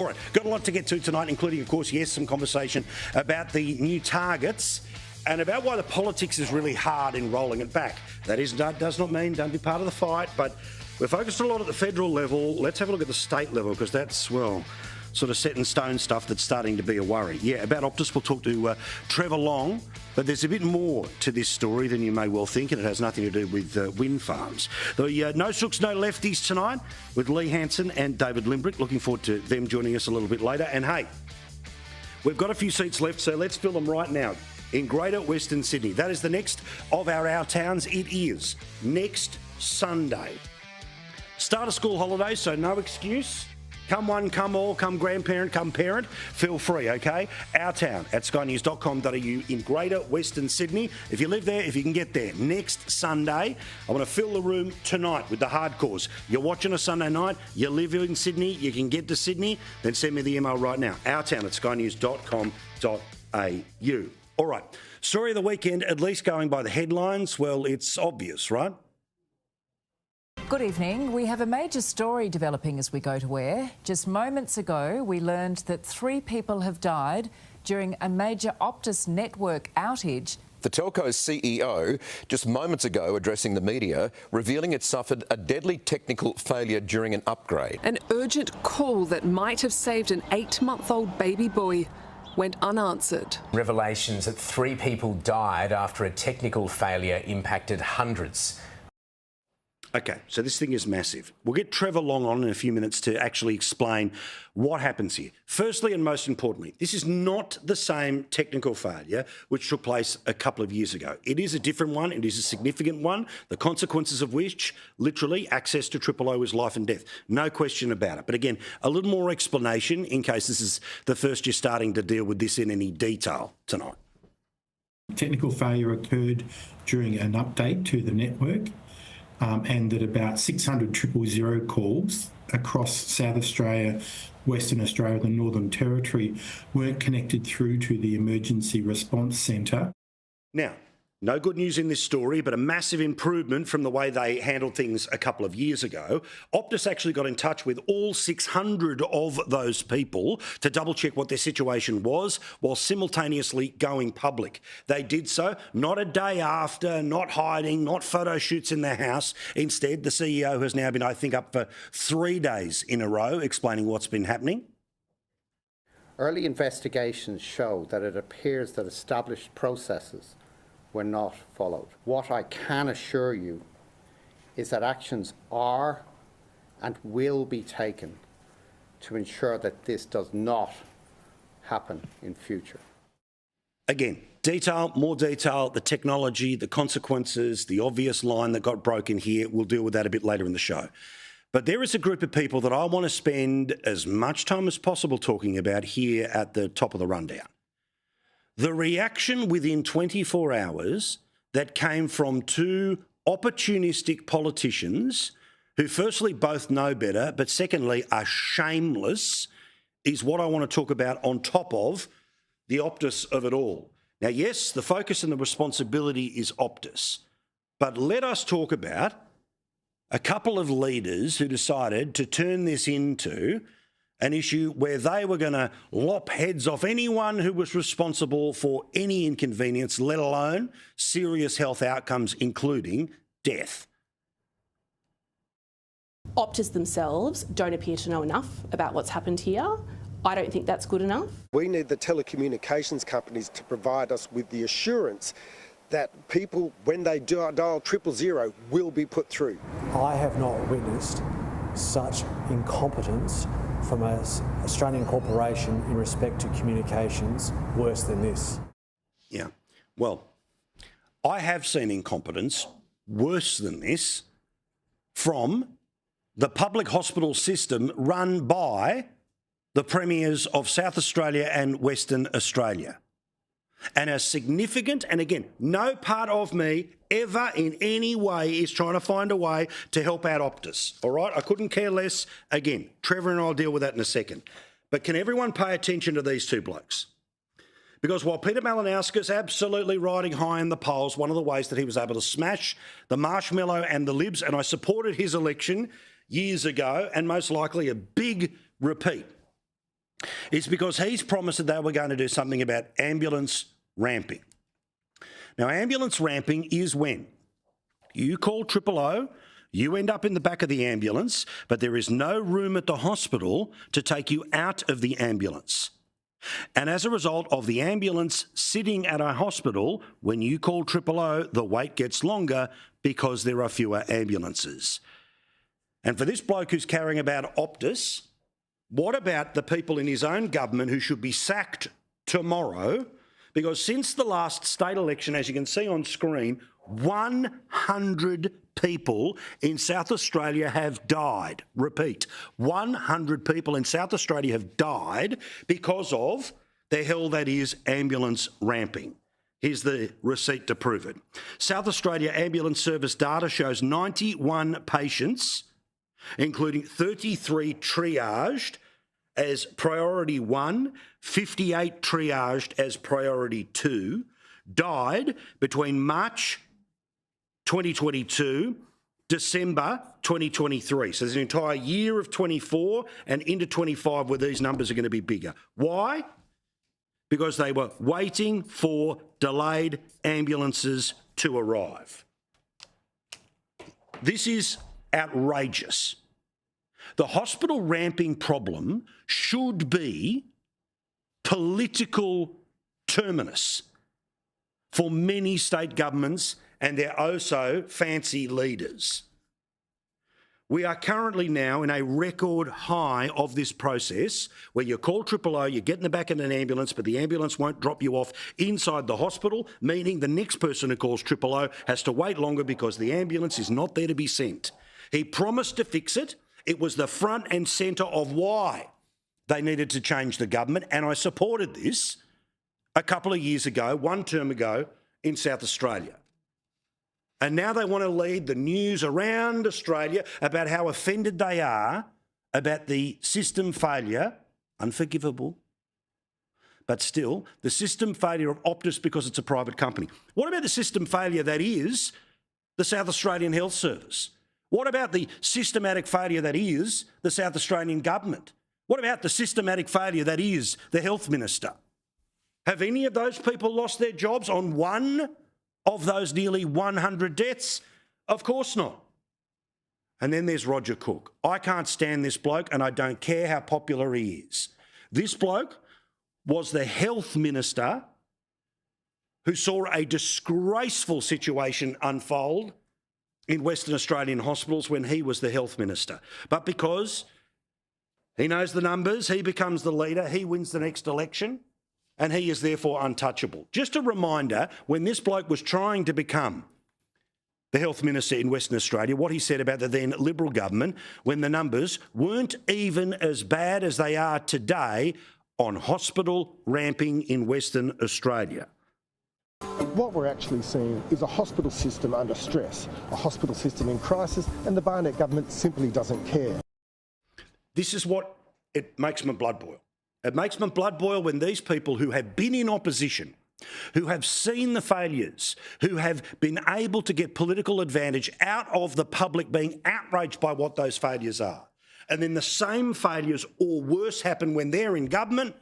All right, got a lot to get to tonight, including, of course, yes, some conversation about the new targets and about why the politics is really hard in rolling it back. That does not mean don't be part of the fight, but we're focused a lot at the federal level. Let's have a look at the state level, because that's, well, sort of set in stone stuff that's starting to be a worry. Yeah, about Optus, we'll talk to Trevor Long, but there's a bit more to this story than you may well think, and it has nothing to do with wind farms. The No Sooks, No Lefties tonight with Lee Hansen and David Limbrick. Looking forward to them joining us a little bit later. And hey, we've got a few seats left, so let's fill them right now in Greater Western Sydney. That is the next of our towns. It is next Sunday. Start of school holidays, so no excuse. Come one, come all, come grandparent, come parent. Feel free, okay? Our town at skynews.com.au in Greater Western Sydney. If you live there, if you can get there, next Sunday, I want to fill the room tonight with the hardcores. You're watching a Sunday night, you live in Sydney, you can get to Sydney, then send me the email right now. Our town at skynews.com.au. All right, story of the weekend, at least going by the headlines, well, it's obvious, right? Good evening. We have a major story developing as we go to air. Just moments ago, we learned that 3 people have died during a major Optus network outage. The telco's CEO, just moments ago addressing the media, revealing it suffered a deadly technical failure during an upgrade. An urgent call that might have saved an 8-month-old baby boy went unanswered. Revelations that 3 people died after a technical failure impacted hundreds. Okay, so this thing is massive. We'll get Trevor Long on in a few minutes to actually explain what happens here. Firstly and most importantly, this is not the same technical failure which took place a couple of years ago. It is a different one. It is a significant one, the consequences of which, literally, access to O is life and death. No question about it. But again, a little more explanation in case this is the first you're starting to deal with this in any detail tonight. Technical failure occurred during an update to the network. And that about 600 000 calls across South Australia, Western Australia, the Northern Territory weren't connected through to the Emergency Response Centre. Now, no good news in this story, but a massive improvement from the way they handled things a couple of years ago. Optus actually got in touch with all 600 of those people to double-check what their situation was while simultaneously going public. They did so not a day after, not hiding, not photo shoots in their house. Instead, the CEO has now been, I think, up for 3 days in a row explaining what's been happening. Early investigations show that it appears that established processes were not followed. What I can assure you is that actions are and will be taken to ensure that this does not happen in future. Again, detail, more detail, the technology, the consequences, the obvious line that got broken here. We'll deal with that a bit later in the show. But there is a group of people that I want to spend as much time as possible talking about here at the top of the rundown. The reaction within 24 hours that came from 2 opportunistic politicians who firstly both know better, but secondly are shameless, is what I want to talk about on top of the Optus of it all. Now, yes, the focus and the responsibility is Optus, but let us talk about a couple of leaders who decided to turn this into an issue where they were going to lop heads off anyone who was responsible for any inconvenience, let alone serious health outcomes, including death. Optus themselves don't appear to know enough about what's happened here. I don't think that's good enough. We need the telecommunications companies to provide us with the assurance that people, when they dial 000, will be put through. I have not witnessed such incompetence from an Australian corporation in respect to communications worse than this. Yeah, well, I have seen incompetence worse than this from the public hospital system run by the premiers of South Australia and Western Australia. And as significant, and again, no part of me ever in any way is trying to find a way to help out Optus, all right? I couldn't care less. Again, Trevor and I'll deal with that in a second. But can everyone pay attention to these 2 blokes? Because while Peter Malinowski's absolutely riding high in the polls, one of the ways that he was able to smash the marshmallow and the libs, and I supported his election years ago, and most likely a big repeat is because he's promised that they were going to do something about ambulance ramping. Now, ambulance ramping is when you call 000, you end up in the back of the ambulance, but there is no room at the hospital to take you out of the ambulance. And as a result of the ambulance sitting at a hospital, when you call 000, the wait gets longer because there are fewer ambulances. And for this bloke who's carrying about Optus, what about the people in his own government who should be sacked tomorrow? Because since the last state election, as you can see on screen, 100 people in South Australia have died. Repeat, 100 people in South Australia have died because of the hell that is ambulance ramping. Here's the receipt to prove it. South Australia Ambulance Service data shows 91 patients, including 33 triaged as priority 1, 58 triaged as priority 2, died between March 2022, December 2023. So there's an entire year of 24 and into 25 where these numbers are going to be bigger. Why? Because they were waiting for delayed ambulances to arrive. This is outrageous. The hospital ramping problem should be political terminus for many state governments and their oh-so fancy leaders. We are currently now in a record high of this process where you call 000, you get in the back of an ambulance, but the ambulance won't drop you off inside the hospital, meaning the next person who calls 000 has to wait longer because the ambulance is not there to be sent. He promised to fix it. It was the front and centre of why they needed to change the government, and I supported this a couple of years ago, one term ago, in South Australia. And now they want to lead the news around Australia about how offended they are about the system failure, unforgivable, but still, the system failure of Optus because it's a private company. What about the system failure that is the South Australian Health Service? What about the systematic failure that is the South Australian government? What about the systematic failure that is the Health Minister? Have any of those people lost their jobs on one of those nearly 100 deaths? Of course not. And then there's Roger Cook. I can't stand this bloke and I don't care how popular he is. This bloke was the Health Minister who saw a disgraceful situation unfold in Western Australian hospitals when he was the Health Minister. But because he knows the numbers, he becomes the leader, he wins the next election, and he is therefore untouchable. Just a reminder, when this bloke was trying to become the Health Minister in Western Australia, what he said about the then Liberal government when the numbers weren't even as bad as they are today on hospital ramping in Western Australia. What we're actually seeing is a hospital system under stress, a hospital system in crisis, and the Barnett government simply doesn't care. This is what it makes my blood boil. It makes my blood boil when these people who have been in opposition, who have seen the failures, who have been able to get political advantage out of the public being outraged by what those failures are, and then the same failures or worse happen when they're in government.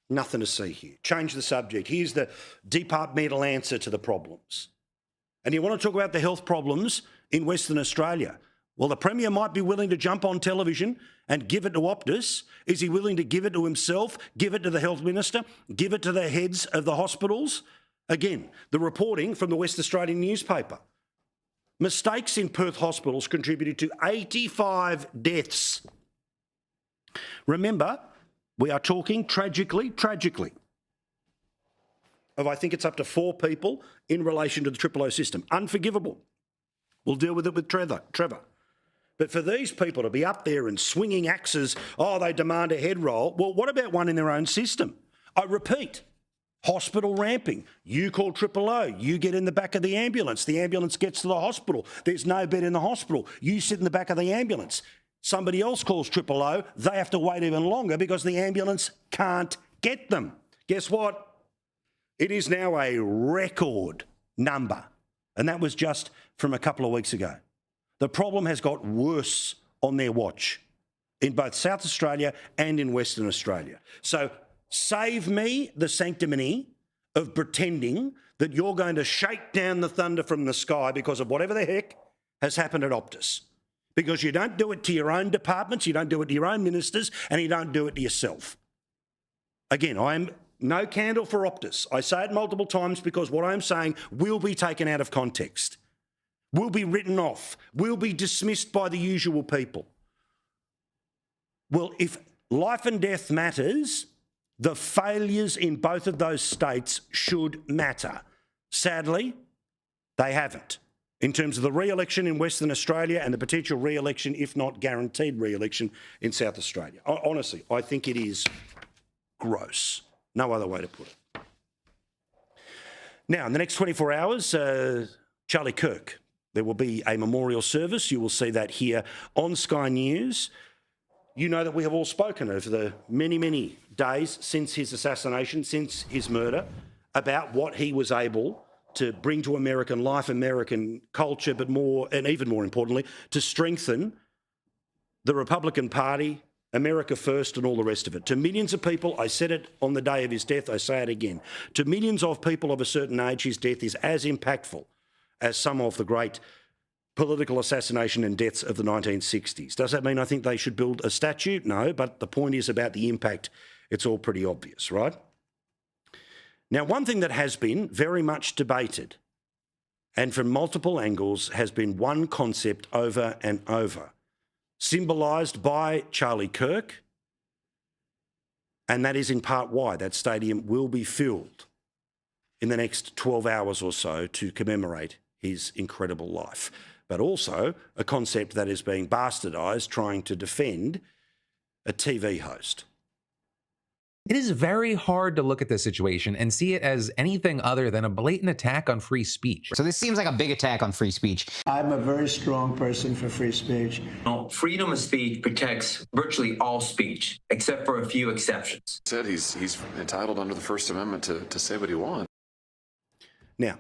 Nothing to see here. Change the subject. Here's the departmental answer to the problems. And you want to talk about the health problems in Western Australia? Well, the Premier might be willing to jump on television and give it to Optus. Is he willing to give it to himself, give it to the Health Minister, give it to the heads of the hospitals? Again, the reporting from the West Australian newspaper. Mistakes in Perth hospitals contributed to 85 deaths. Remember, we are talking tragically, of I think it's up to 4 people in relation to the 000 system. Unforgivable. We'll deal with it with Trevor. But for these people to be up there and swinging axes, oh, they demand a head roll. Well, what about one in their own system? I repeat, hospital ramping. You call 000, you get in the back of the ambulance gets to the hospital. There's no bed in the hospital. You sit in the back of the ambulance. Somebody else calls 000, they have to wait even longer because the ambulance can't get them. Guess what? It is now a record number, and that was just from a couple of weeks ago. The problem has got worse on their watch. in both South Australia and in Western Australia. So save me the sanctimony of pretending that you're going to shake down the thunder from the sky because of whatever the heck has happened at Optus. Because you don't do it to your own departments, you don't do it to your own ministers, and you don't do it to yourself. Again, I am no candle for Optus. I say it multiple times because what I'm saying will be taken out of context, will be written off, will be dismissed by the usual people. Well, if life and death matters, the failures in both of those states should matter. Sadly, they haven't. In terms of the re-election in Western Australia and the potential re-election, if not guaranteed re-election, in South Australia. Honestly, I think it is gross. No other way to put it. Now, in the next 24 hours, Charlie Kirk. There will be a memorial service. You will see that here on Sky News. You know that we have all spoken over the many, many days since his assassination, since his murder, about what he was able to bring to American life, American culture, but more, and even more importantly, to strengthen the Republican Party, America First, and all the rest of it. To millions of people, I said it on the day of his death, I say it again, to millions of people of a certain age, his death is as impactful as some of the great political assassination and deaths of the 1960s. Does that mean I think they should build a statue? No, but the point is about the impact. It's all pretty obvious, right? Now, one thing that has been very much debated and from multiple angles has been one concept over and over, symbolised by Charlie Kirk, and that is in part why that stadium will be filled in the next 12 hours or so to commemorate his incredible life, but also a concept that is being bastardised trying to defend a TV host. It is very hard to look at this situation and see it as anything other than a blatant attack on free speech. So this seems like a big attack on free speech. I'm a very strong person for free speech. Freedom of speech protects virtually all speech, except for a few exceptions. Said he's entitled under the First Amendment to say what he wants. Now,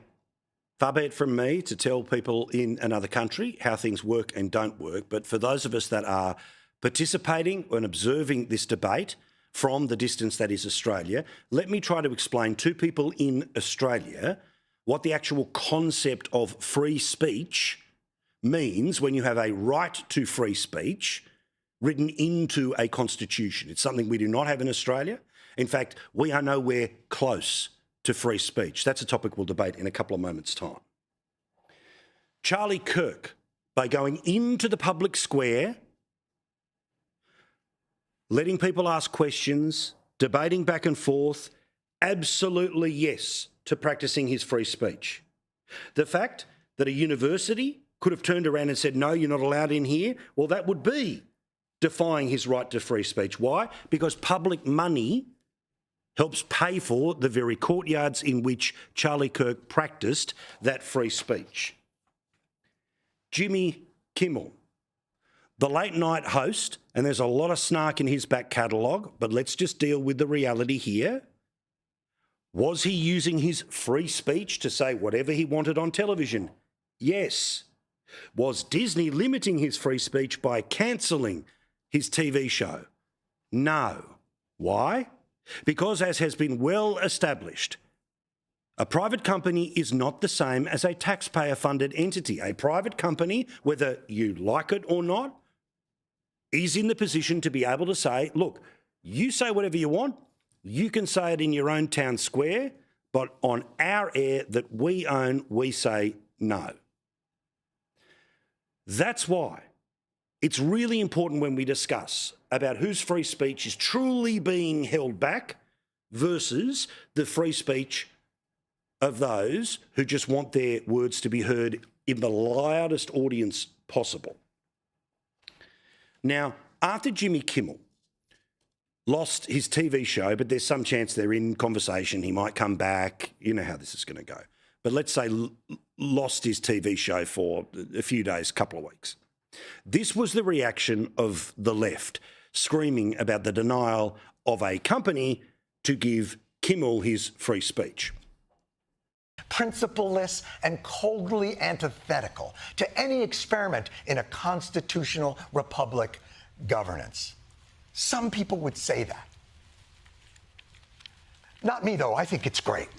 far be it from me to tell people in another country how things work and don't work, but for those of us that are participating and observing this debate from the distance that is Australia, let me try to explain to people in Australia what the actual concept of free speech means when you have a right to free speech written into a constitution. It's something we do not have in Australia. In fact, we are nowhere close to free speech. That's a topic we'll debate in a couple of moments' time. Charlie Kirk, by going into the public square, letting people ask questions, debating back and forth, absolutely yes to practising his free speech. The fact that a university could have turned around and said, no, you're not allowed in here, well, that would be defying his right to free speech. Why? Because public money helps pay for the very courtyards in which Charlie Kirk practised that free speech. Jimmy Kimmel, the late night host, and there's a lot of snark in his back catalogue, but let's just deal with the reality here. Was he using his free speech to say whatever he wanted on television? Yes. Was Disney limiting his free speech by cancelling his TV show? No. Why? Because, as has been well established, a private company is not the same as a taxpayer-funded entity. A private company, whether you like it or not, is in the position to be able to say, look, you say whatever you want, you can say it in your own town square, but on our air that we own, we say no. That's why it's really important when we discuss about whose free speech is truly being held back versus the free speech of those who just want their words to be heard in the loudest audience possible. Now, after Jimmy Kimmel lost his TV show, but there's some chance they're in conversation, he might come back, you know how this is going to go. But let's say lost his TV show for a few days, couple of weeks. This was the reaction of the left, screaming about the denial of a company to give Kimmel his free speech. Principleless and coldly antithetical to any experiment in a constitutional republic governance. Some people would say that. Not me, though. I think it's great.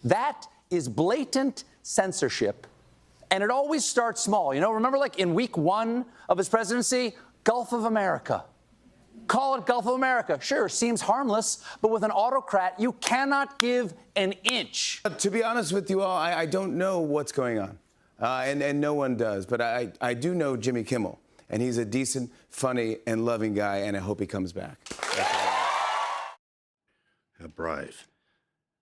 That is blatant censorship, and it always starts small. You know, remember like in week 1 of his presidency, Gulf of America. Call it Gulf of America. Sure, seems harmless, but with an autocrat, you cannot give an inch. To be honest with you all, I don't know what's going on, and no one does, but I do know Jimmy Kimmel, and he's a decent, funny, and loving guy, and I hope he comes back. How brave.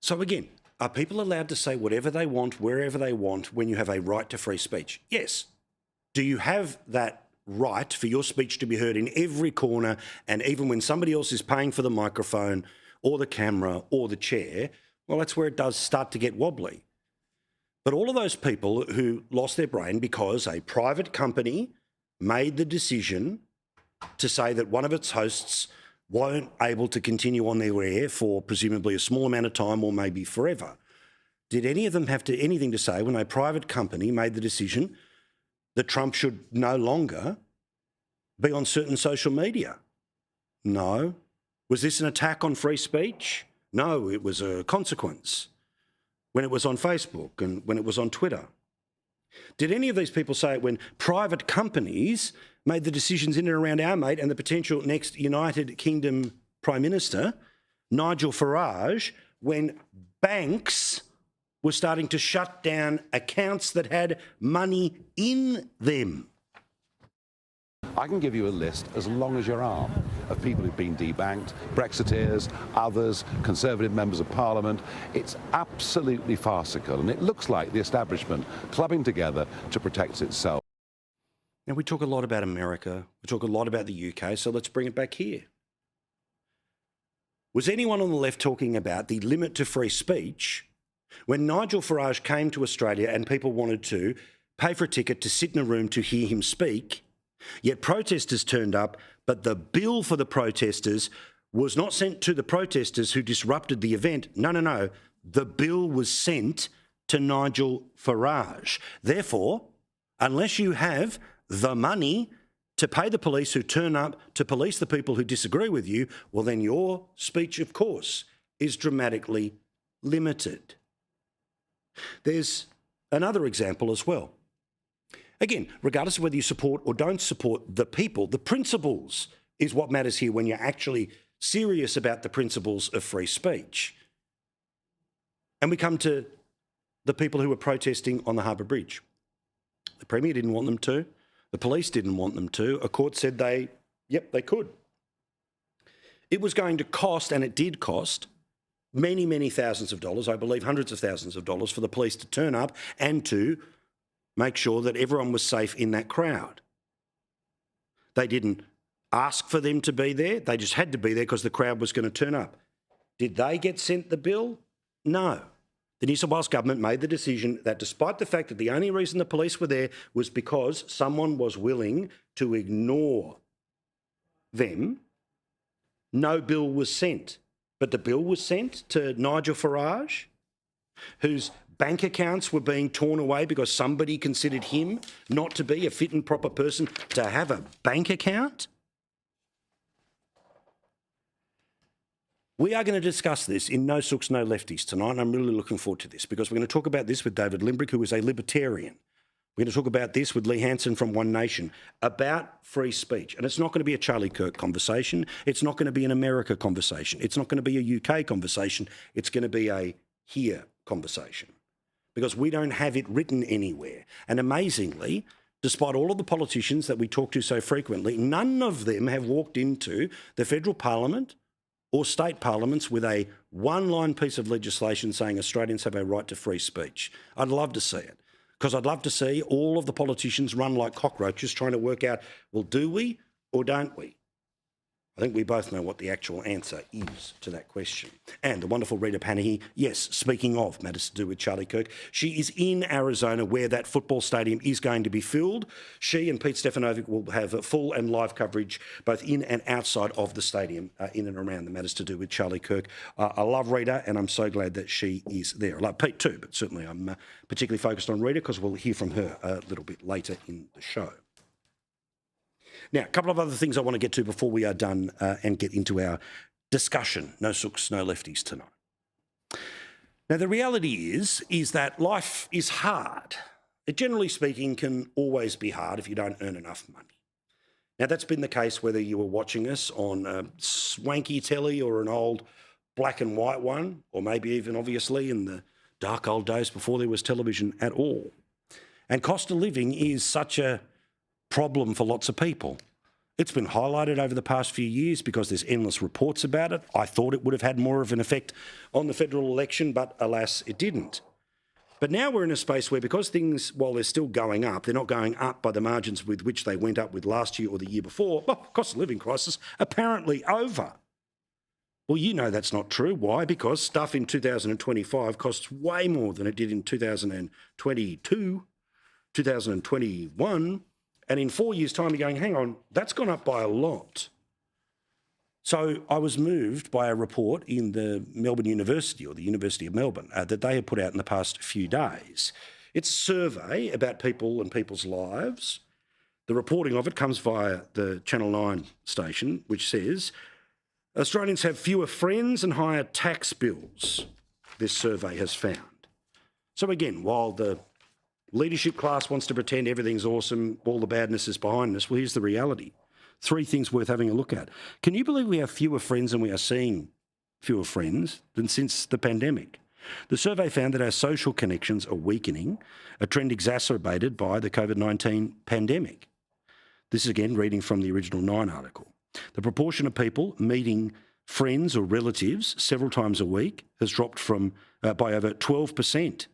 So again, are people allowed to say whatever they want, wherever they want, when you have a right to free speech? Yes. Do you have that right for your speech to be heard in every corner, and even when somebody else is paying for the microphone or the camera or the chair? Well, that's where it does start to get wobbly. But all of those people who lost their brain because a private company made the decision to say that one of its hosts weren't able to continue on their air for presumably a small amount of time or maybe forever. Did any of them have anything to say when a private company made the decision that Trump should no longer be on certain social media? No. Was this an attack on free speech? No, it was a consequence when it was on Facebook and when it was on Twitter. Did any of these people say it when private companies made the decisions in and around our mate and the potential next United Kingdom Prime Minister, Nigel Farage, when banks were starting to shut down accounts that had money in them? I can give you a list as long as your arm of people who've been debanked, Brexiteers, others, Conservative members of Parliament. It's absolutely farcical, and it looks like the establishment clubbing together to protect itself. Now, we talk a lot about America, we talk a lot about the UK, so let's bring it back here. Was anyone on the left talking about the limit to free speech when Nigel Farage came to Australia and people wanted to pay for a ticket to sit in a room to hear him speak, yet protesters turned up, but the bill for the protesters was not sent to the protesters who disrupted the event. No. The bill was sent to Nigel Farage. Therefore, unless you have the money to pay the police who turn up to police the people who disagree with you, well, then your speech, of course, is dramatically limited. There's another example as well. Again, regardless of whether you support or don't support the people, the principles is what matters here when you're actually serious about the principles of free speech. And we come to the people who were protesting on the Harbour Bridge. The Premier didn't want them to. The police didn't want them to. A court said they could. It was going to cost, and it did cost, many, many thousands of dollars, I believe hundreds of thousands of dollars, for the police to turn up and to make sure that everyone was safe in that crowd. They didn't ask for them to be there. They just had to be there because the crowd was going to turn up. Did they get sent the bill? No. The New South Wales government made the decision that despite the fact that the only reason the police were there was because someone was willing to ignore them, no bill was sent. But the bill was sent to Nigel Farage, whose bank accounts were being torn away because somebody considered him not to be a fit and proper person to have a bank account. We are going to discuss this in No Sooks, No Lefties tonight, and I'm really looking forward to this because we're going to talk about this with David Limbrick, who is a libertarian. We're going to talk about this with Lee Hansen from One Nation, about free speech. And it's not going to be a Charlie Kirk conversation. It's not going to be an America conversation. It's not going to be a UK conversation. It's going to be a here conversation because we don't have it written anywhere. And amazingly, despite all of the politicians that we talk to so frequently, none of them have walked into the federal parliament or state parliaments with a one-line piece of legislation saying Australians have a right to free speech. I'd love to see it because I'd love to see all of the politicians run like cockroaches trying to work out, well, do we or don't we? I think we both know what the actual answer is to that question. And the wonderful Rita Panahi, yes, speaking of matters to do with Charlie Kirk, she is in Arizona where that football stadium is going to be filled. She and Pete Stefanovic will have a full and live coverage both in and outside of the stadium, in and around the matters to do with Charlie Kirk. I love Rita and I'm so glad that she is there. I love Pete too, but certainly I'm particularly focused on Rita because we'll hear from her a little bit later in the show. Now, a couple of other things I want to get to before we are done and get into our discussion. No sooks, no lefties tonight. Now, the reality is that life is hard. It, generally speaking, can always be hard if you don't earn enough money. Now, that's been the case whether you were watching us on a swanky telly or an old black and white one, or maybe even, obviously, in the dark old days before there was television at all. And cost of living is such a problem for lots of people. It's been highlighted over the past few years because there's endless reports about it. I thought it would have had more of an effect on the federal election, but alas, it didn't. But now we're in a space where, because things, while they're still going up, they're not going up by the margins with which they went up with last year or the year before. Well, cost of living crisis apparently over. Well, you know that's not true. Why? Because stuff in 2025 costs way more than it did in 2022, 2021, and in 4 years' time you're going, hang on, that's gone up by a lot. So I was moved by a report in the Melbourne University, or the University of Melbourne, that they had put out in the past few days. It's a survey about people and people's lives. The reporting of it comes via the Channel 9 station, which says Australians have fewer friends and higher tax bills, this survey has found. So again, while the leadership class wants to pretend everything's awesome, all the badness is behind us, well, here's the reality. 3 things worth having a look at. Can you believe we have fewer friends and we are seeing fewer friends than since the pandemic? The survey found that our social connections are weakening, a trend exacerbated by the COVID-19 pandemic. This is again reading from the original 9 article. The proportion of people meeting friends or relatives several times a week has dropped from by over 12%,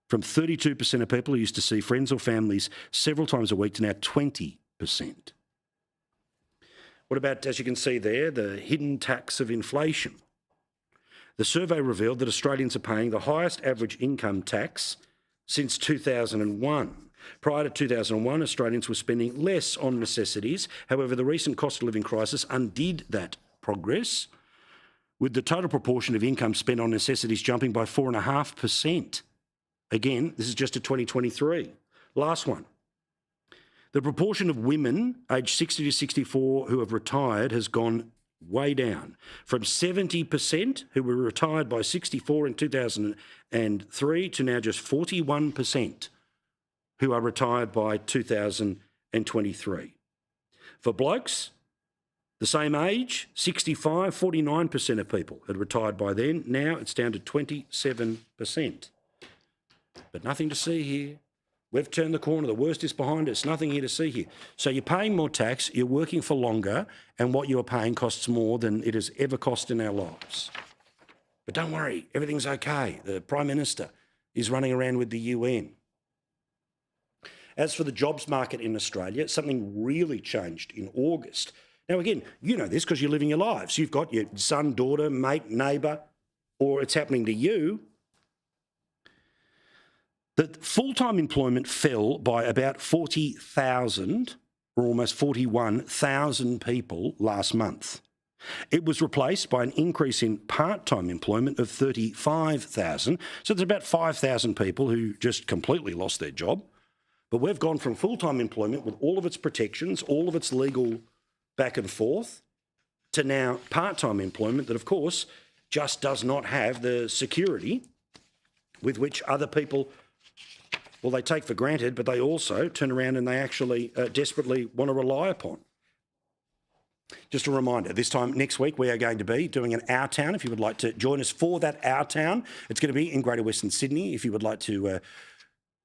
from 32% of people who used to see friends or families several times a week to now 20%. What about, as you can see there, the hidden tax of inflation? The survey revealed that Australians are paying the highest average income tax since 2001. Prior to 2001, Australians were spending less on necessities. However, the recent cost of living crisis undid that progress, with the total proportion of income spent on necessities jumping by 4.5%. Again, this is just a 2023. Last one. The proportion of women aged 60 to 64 who have retired has gone way down, from 70% who were retired by 64 in 2003 to now just 41% who are retired by 2023. For blokes, the same age, 65, 49% of people had retired by then. Now it's down to 27%. But nothing to see here. We've turned the corner. The worst is behind us. Nothing here to see here. So you're paying more tax, you're working for longer, and what you're paying costs more than it has ever cost in our lives. But don't worry, everything's okay. The Prime Minister is running around with the UN. As for the jobs market in Australia, something really changed in August. Now, again, you know this because you're living your lives. You've got your son, daughter, mate, neighbour, or it's happening to you. That full-time employment fell by about 40,000 or almost 41,000 people last month. It was replaced by an increase in part-time employment of 35,000. So there's about 5,000 people who just completely lost their job. But we've gone from full-time employment with all of its protections, all of its legal back and forth, to now part-time employment that, of course, just does not have the security with which other people, well, they take for granted, but they also turn around and they actually desperately want to rely upon. Just a reminder, this time next week we are going to be doing an Our Town. If you would like to join us for that Our Town, it's going to be in Greater Western Sydney. If you would like to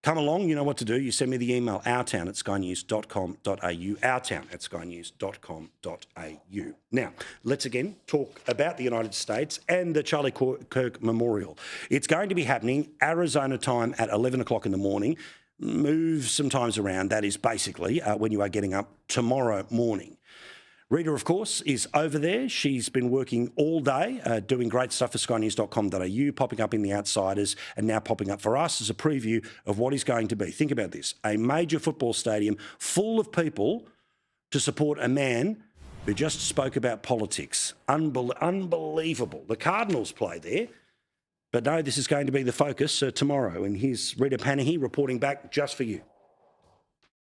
come along, you know what to do. You send me the email, ourtown@skynews.com.au, ourtown@skynews.com.au. Now, let's again talk about the United States and the Charlie Kirk Memorial. It's going to be happening Arizona time at 11 o'clock in the morning. Move sometimes around. That is basically when you are getting up tomorrow morning. Rita, of course, is over there. She's been working all day, doing great stuff for skynews.com.au, popping up in The Outsiders and now popping up for us as a preview of what is going to be. Think about this, a major football stadium full of people to support a man who just spoke about politics. Unbelievable. The Cardinals play there, but no, this is going to be the focus tomorrow. And here's Rita Panahi reporting back just for you.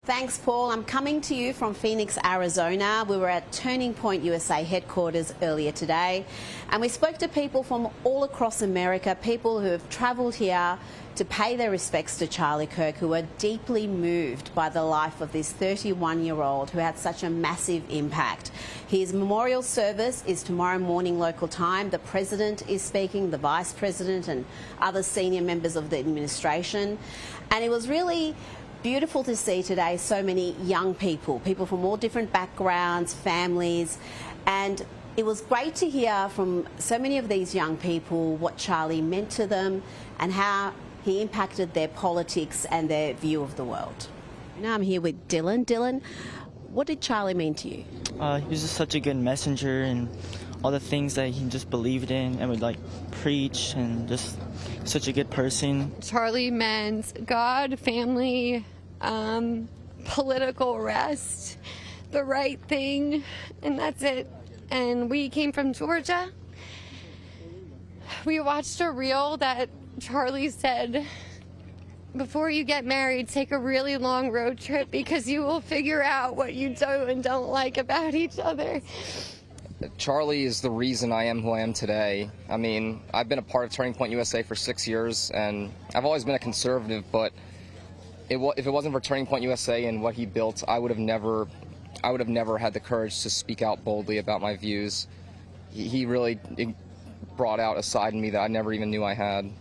Thanks, Paul. I'm coming to you from Phoenix, Arizona. We were at Turning Point USA headquarters earlier today, and we spoke to people from all across America, people who have travelled here to pay their respects to Charlie Kirk, who are deeply moved by the life of this 31-year-old who had such a massive impact. His memorial service is tomorrow morning local time. The President is speaking, the Vice President and other senior members of the administration. And it was really beautiful to see today so many young people from all different backgrounds, families, and it was great to hear from so many of these young people what Charlie meant to them and how he impacted their politics and their view of the world. Now I'm here with Dylan. Dylan, what did Charlie mean to you? He was just such a good messenger, and all the things that he just believed in and would preach, and just such a good person. Charlie meant God, family, political rest, the right thing, and that's it. And we came from Georgia. We watched a reel that Charlie said, before you get married, take a really long road trip because you will figure out what you do and don't like about each other. Charlie is the reason I am who I am today. I mean, I've been a part of Turning Point USA for 6 years, and I've always been a conservative, but if it wasn't for Turning Point USA and what he built, I would have never had the courage to speak out boldly about my views. He really brought out a side in me that I never even knew I had.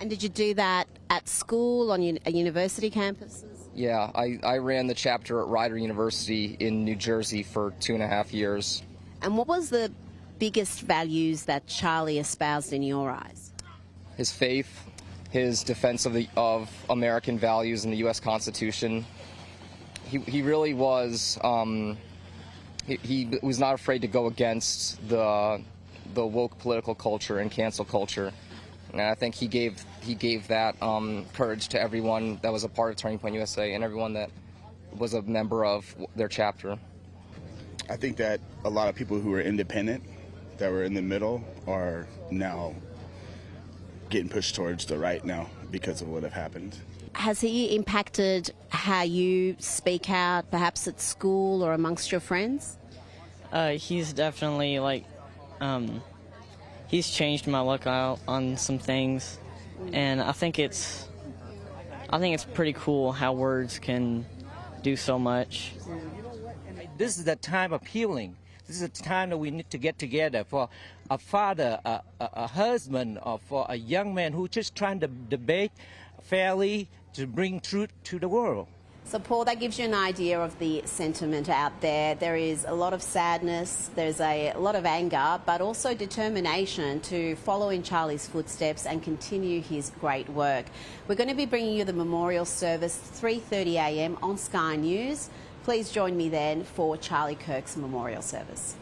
And did you do that at school, on university campuses? Yeah, I ran the chapter at Rider University in New Jersey for 2.5 years. And what was the biggest values that Charlie espoused in your eyes? His faith, his defense of American values and the U.S. Constitution. He really was. He was not afraid to go against the woke political culture and cancel culture, and I think he gave that courage to everyone that was a part of Turning Point USA and everyone that was a member of their chapter. I think that a lot of people who were independent, that were in the middle, are now getting pushed towards the right now because of what have happened. Has he impacted how you speak out, perhaps at school or amongst your friends? He's definitely he's changed my look out on some things, and I think it's pretty cool how words can do so much. This is the time of healing. This is the time that we need to get together for a father, a husband, or for a young man who's just trying to debate fairly to bring truth to the world. So, Paul, that gives you an idea of the sentiment out there. There is a lot of sadness, there's a lot of anger, but also determination to follow in Charlie's footsteps and continue his great work. We're going to be bringing you the memorial service 3:30 a.m. on Sky News. Please join me then for Charlie Kirk's memorial service.